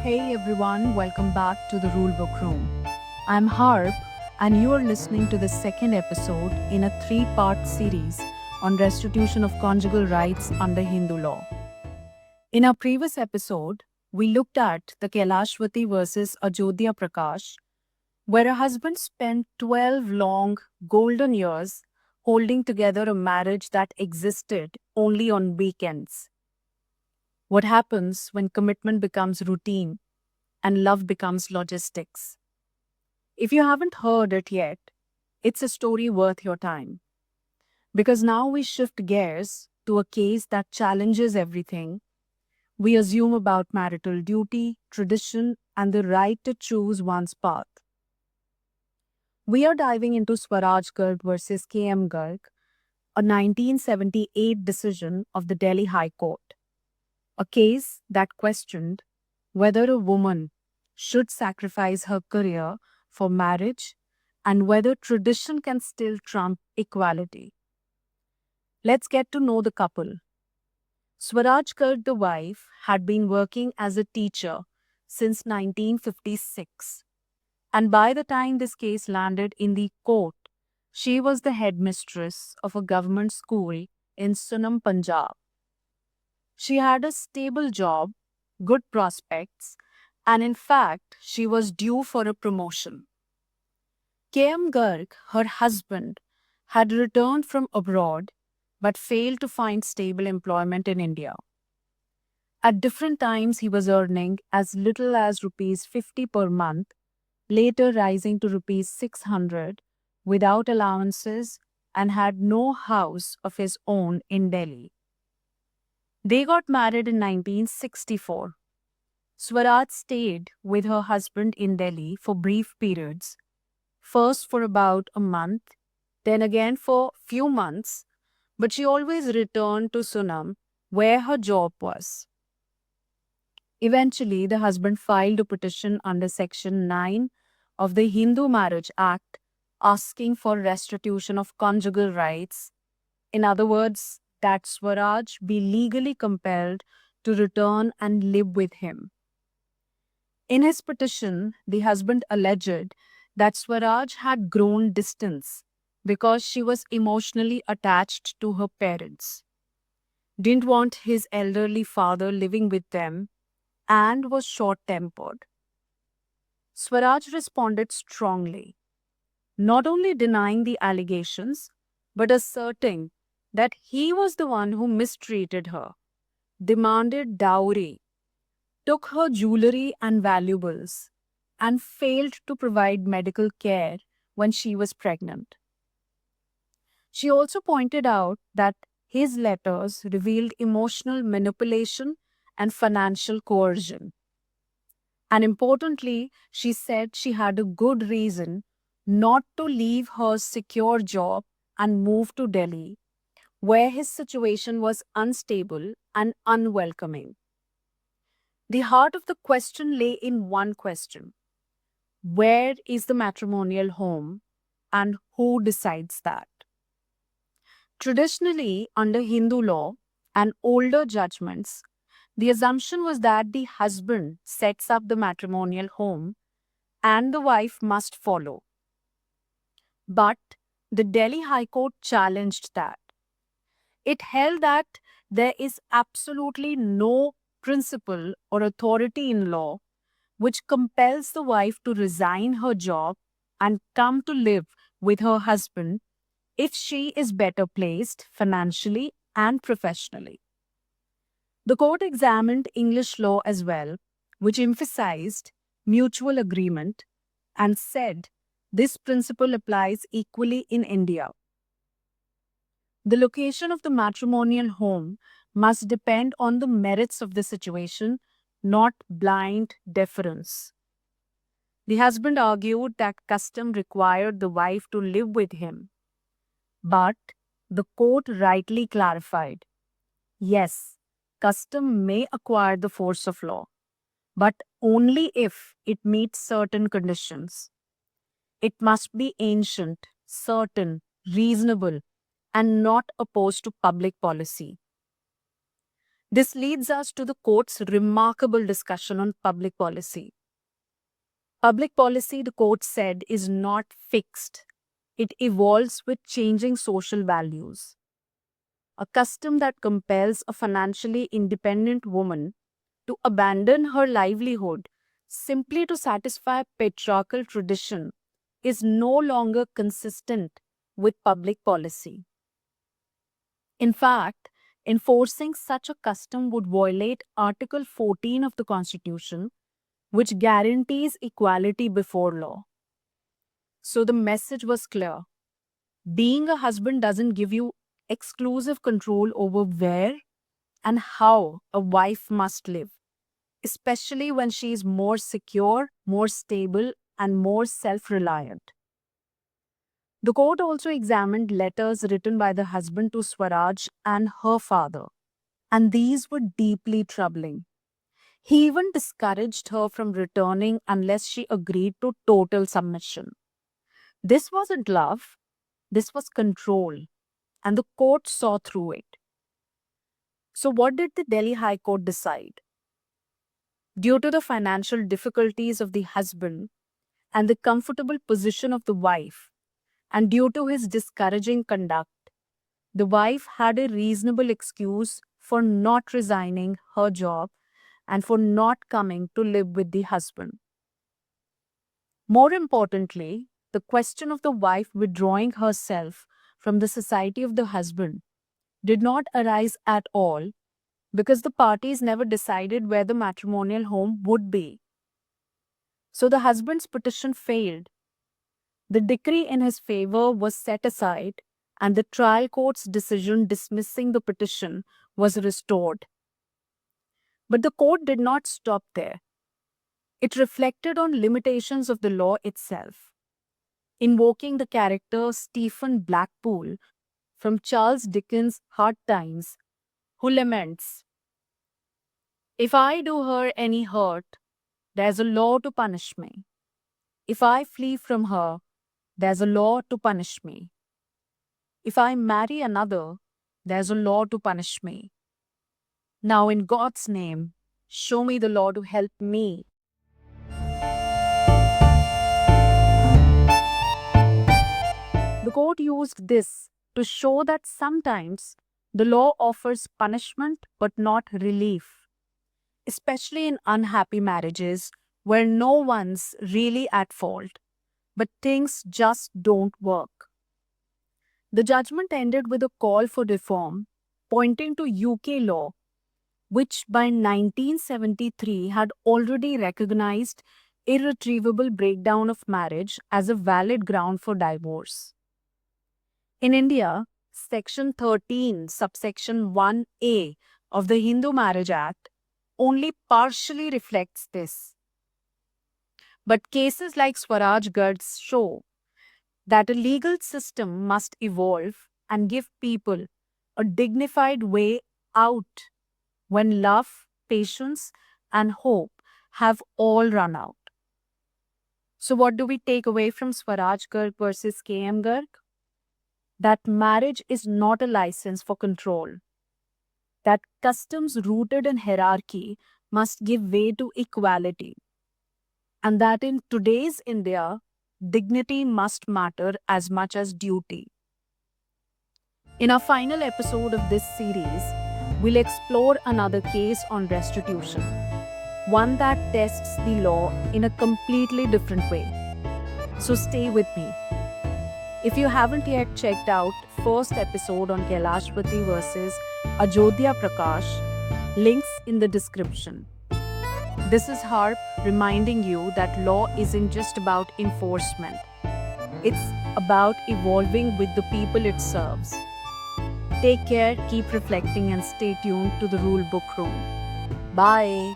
Hey everyone, welcome back to the Rulebook Room. I'm Harp, and you are listening to the second episode in a three-part series on restitution of conjugal rights under Hindu law. In our previous episode, we looked at the Kailashwati versus Ajodhya Prakash, where a husband spent 12 long, golden years holding together a marriage that existed only on weekends. What happens when commitment becomes routine and love becomes logistics? If you haven't heard it yet, it's a story worth your time. Because now we shift gears to a case that challenges everything we assume about marital duty, tradition, and the right to choose one's path. We are diving into Swaraj Garg versus K.M. Garg, a 1978 decision of the Delhi High Court, a case that questioned whether a woman should sacrifice her career for marriage and whether tradition can still trump equality. Let's get to know the couple. Swaraj Garg, the wife, had been working as a teacher since 1956, and by the time this case landed in the court, she was the headmistress of a government school in Sunam, Punjab. She had a stable job, good prospects, and in fact, she was due for a promotion. K.M. Garg, her husband, had returned from abroad but failed to find stable employment in India. At different times, he was earning as little as rupees 50 per month, later rising to rupees 600 without allowances, and had no house of his own in Delhi. They got married in 1964. Swaraj stayed with her husband in Delhi for brief periods, first for about a month, then again for few months, but she always returned to Sunam, where her job was. Eventually, the husband filed a petition under Section 9 of the Hindu Marriage Act asking for restitution of conjugal rights. In other words, that Swaraj be legally compelled to return and live with him. In his petition, the husband alleged that Swaraj had grown distance because she was emotionally attached to her parents, didn't want his elderly father living with them, and was short tempered. Swaraj responded strongly, not only denying the allegations, but asserting that he was the one who mistreated her, demanded dowry, took her jewelry and valuables, and failed to provide medical care when she was pregnant. She also pointed out that his letters revealed emotional manipulation and financial coercion. And importantly, she said she had a good reason not to leave her secure job and move to Delhi, where his situation was unstable and unwelcoming. The heart of the question lay in one question: where is the matrimonial home and who decides that? Traditionally, under Hindu law and older judgments, the assumption was that the husband sets up the matrimonial home and the wife must follow. But the Delhi High Court challenged that. It held that there is absolutely no principle or authority in law which compels the wife to resign her job and come to live with her husband if she is better placed financially and professionally. The court examined English law as well, which emphasized mutual agreement and said this principle applies equally in India. The location of the matrimonial home must depend on the merits of the situation, not blind deference. The husband argued that custom required the wife to live with him, but the court rightly clarified, yes, custom may acquire the force of law, but only if it meets certain conditions. It must be ancient, certain, reasonable, and not opposed to public policy. This leads us to the court's remarkable discussion on public policy. Public policy, the court said, is not fixed. It evolves with changing social values. A custom that compels a financially independent woman to abandon her livelihood simply to satisfy patriarchal tradition is no longer consistent with public policy. In fact, enforcing such a custom would violate Article 14 of the Constitution, which guarantees equality before law. So the message was clear. Being a husband doesn't give you exclusive control over where and how a wife must live, especially when she is more secure, more stable, and more self reliant. The court also examined letters written by the husband to Swaraj and her father, and these were deeply troubling. He even discouraged her from returning unless she agreed to total submission. This wasn't love, this was control, and the court saw through it. So, what did the Delhi High Court decide? Due to the financial difficulties of the husband and the comfortable position of the wife, and due to his discouraging conduct, the wife had a reasonable excuse for not resigning her job and for not coming to live with the husband. More importantly, the question of the wife withdrawing herself from the society of the husband did not arise at all because the parties never decided where the matrimonial home would be. So the husband's petition failed. The decree in his favor was set aside, and the trial court's decision dismissing the petition was restored. But the court did not stop there. It reflected on limitations of the law itself, invoking the character Stephen Blackpool from Charles Dickens' Hard Times, who laments, "If I do her any hurt, there's a law to punish me. If I flee from her, there's a law to punish me. If I marry another, there's a law to punish me. Now, in God's name, show me the law to help me." The court used this to show that sometimes the law offers punishment but not relief, especially in unhappy marriages where no one's really at fault, but things just don't work. The judgment ended with a call for reform, pointing to UK law, which by 1973 had already recognized irretrievable breakdown of marriage as a valid ground for divorce. In India, Section 13, subsection 1A of the Hindu Marriage Act only partially reflects this. But cases like Swaraj Garh's show that a legal system must evolve and give people a dignified way out when love, patience, and hope have all run out. So, what do we take away from Swaraj Garg versus K.M. Garg? That marriage is not a license for control. That customs rooted in hierarchy must give way to equality. And that in today's India, dignity must matter as much as duty. In our final episode of this series, we'll explore another case on restitution, one that tests the law in a completely different way. So stay with me. If you haven't yet checked out first episode on Kailashpati versus Ajodhya Prakash, links in the description. This is Harp reminding you that law isn't just about enforcement. It's about evolving with the people it serves. Take care, keep reflecting, and stay tuned to the Rule Book Room. Bye.